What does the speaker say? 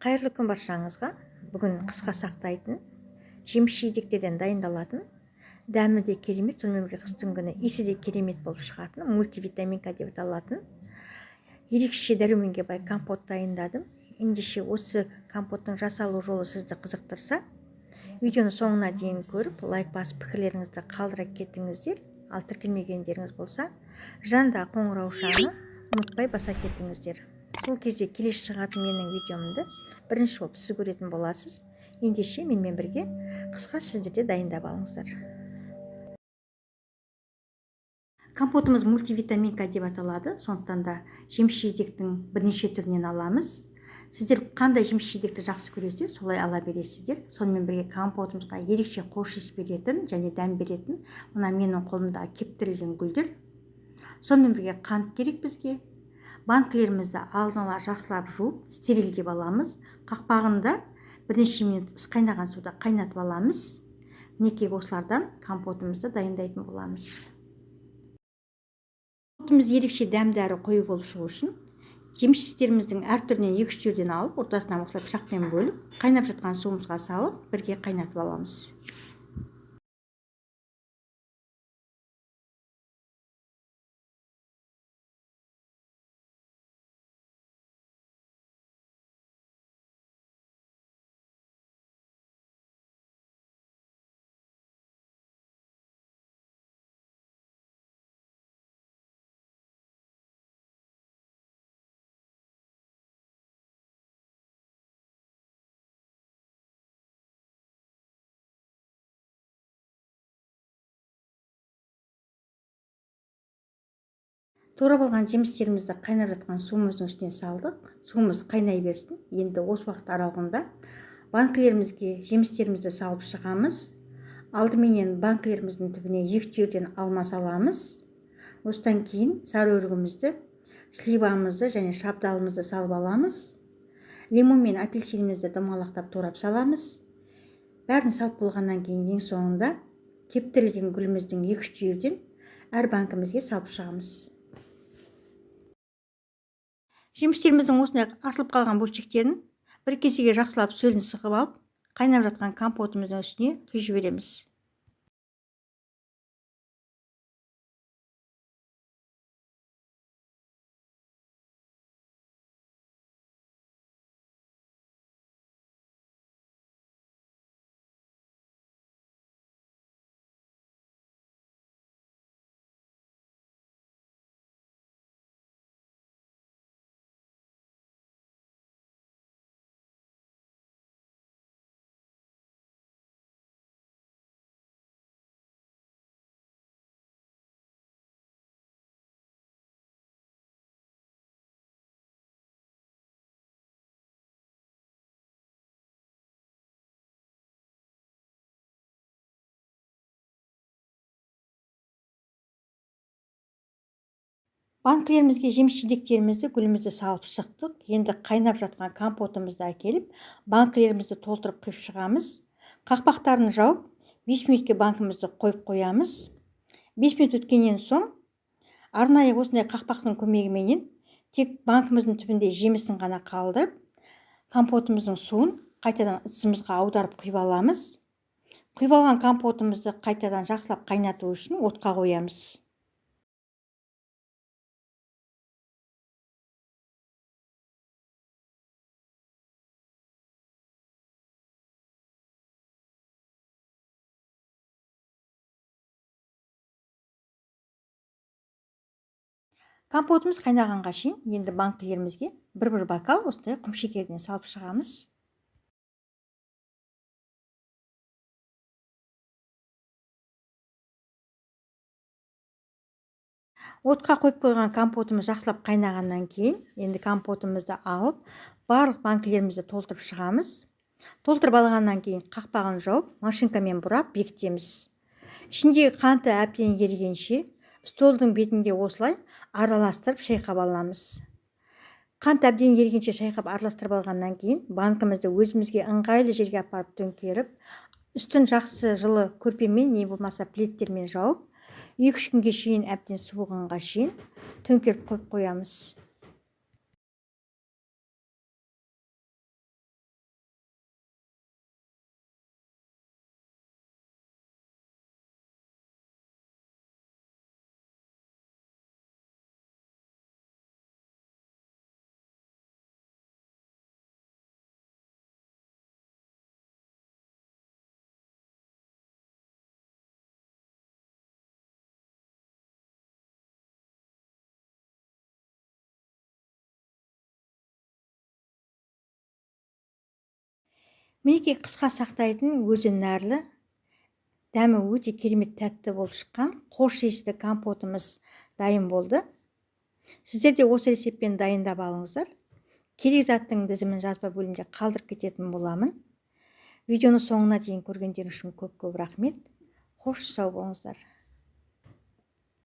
Қайырлы күн баршаңызға. Бүгін қысқа сақтайтын, жеміс жидектерден дайындалатын, дәмі де керемет, сонымен бірге қыстың күні иісі де керемет болып шығатын, мультивитаминка деп аталатын ерекше дәруменге бай компот дайындадым. Ендеше осы компоттың жасалу жолы сізді қызықтырса, видеоны соңына дейін көріп, лайк басып пікірлеріңізді қалдыра кетіңіздер. Ал тіркелмегендеріңіз болса, жанда қоңыраушаны ұмытпай баса кетіңіздер. Сол кезде келесі шығатын менің видеомды бірінші болып сіз көретін боласыз. Ендеше менімен бірге қысқа сіздер де дайындап алыңыздар. Компотымыз мультивитаминка деп аталады. Сондықтан да жеміс жидектің бірнеше түрінен аламыз. Сіздер қандай жеміс жидекті жақсы көресіздер, солай ала бересіздер. Сонымен бірге компотымызға ерекше хош иіс беретін және дәм беретін мына менің қолымда кептірілген гүлдер. Сонымен бірге қант керек бізге. Банкілерімізді алдын ала жақсылап жуып, стерилдеп аламыз. Қақпағында бірнеше минут қайнаған суда қайнатып аламыз. Мінекей осылардан компотымызды дайындайтын боламыз. Компотымыз ерекше дәмді әрі қою болып шығу үшін жеміс-жидектеріміздің әр түрінен 2-3 жерден алып, ортасынан осылай пышақпен бөліп, қайнап жатқан суымызға салып, бірге қайнатып аламыз. Турап алған жемістерімізді қайнап жатқан суымыздың үстіне салдық. Суымыз қайнай берсін. Енді осы уақыт аралығында банкілерімізге жемістерімізді салып шығамыз. Алдыменен банкілеріміздің түбіне 2 жерден алма саламыз. Осыдан кейін сары өрігімізді, сливамызды және шабдалымызды салып аламыз. Лимон мен апельсинімізді домалақтап турап саламыз. Бәрін салып болғаннан кейін ең соңында кептірілген гүліміздің 2-3 жерден әр банкімізге салып шығамыз. Жемістеріміздің осындай ашылып қалған бөлшектерін бір кесеге жақсылап сөлін сығып алып, қайнап жатқан компотымыздың үстіне құйып жібереміз. Банкілерімізге жеміс-жидектерімізді, гүлімізді салып шықтық. Енді қайнап жатқан компотымызды әкеліп, банкілерімізді толтырып құйып шығамыз. Қақпақтарын жауып, 5 минутке банкімізді қойып қоямыз. 5 минут өткеннен соң, арнайы осындай қақпақтың көмегіменен тек банкіміздің түбінде жемісін ғана қалдырып, компотымыздың суын қайтадан ыдысымызға аударып құйып аламыз. Құйып алған компотымызды қайтадан жақсылап қайнату үшін отқа қоямыз. Компотымыз қайнағанға шейін енді банкілерімізге бір бокал осындай құмшекерден салып шығамыз. Отқа қойып қойған компотымыз жақсылап қайнағаннан кейін енді компотымызды алып, барлық банкілерімізді толтырып шығамыз. Толтырып алғаннан кейін қақпағын жауып, машинкамен бұрап бекітеміз. Ішіндегі қанты әбден ерігенше столдың бетінде осылай араластырып шайқап аламыз. Қант әбден ергенше шайқап араластырып алғаннан кейін банкімізді өзімізге ыңғайлы жерге апарып төңкеріп, үстін жақсы жылы көрпемен не болмаса пледтермен жауып, 2-3 күнге шейін әбден суығанға шейін төңкеріп қойып қоямыз. мінекей қысқа сақтайтын өзі нәрлі, дәмі өте керемет тәтті болып шыққан қош иісті компотымыз дайын болды. Сіздер де осы рецептпен дайындап алыңыздар. Керек заттың тізімін жазба бөлімде қалдырып кететін боламын. Видеоны соңына дейін көргендеріңіз үшін көп рахмет. Қош сау болыңыздар.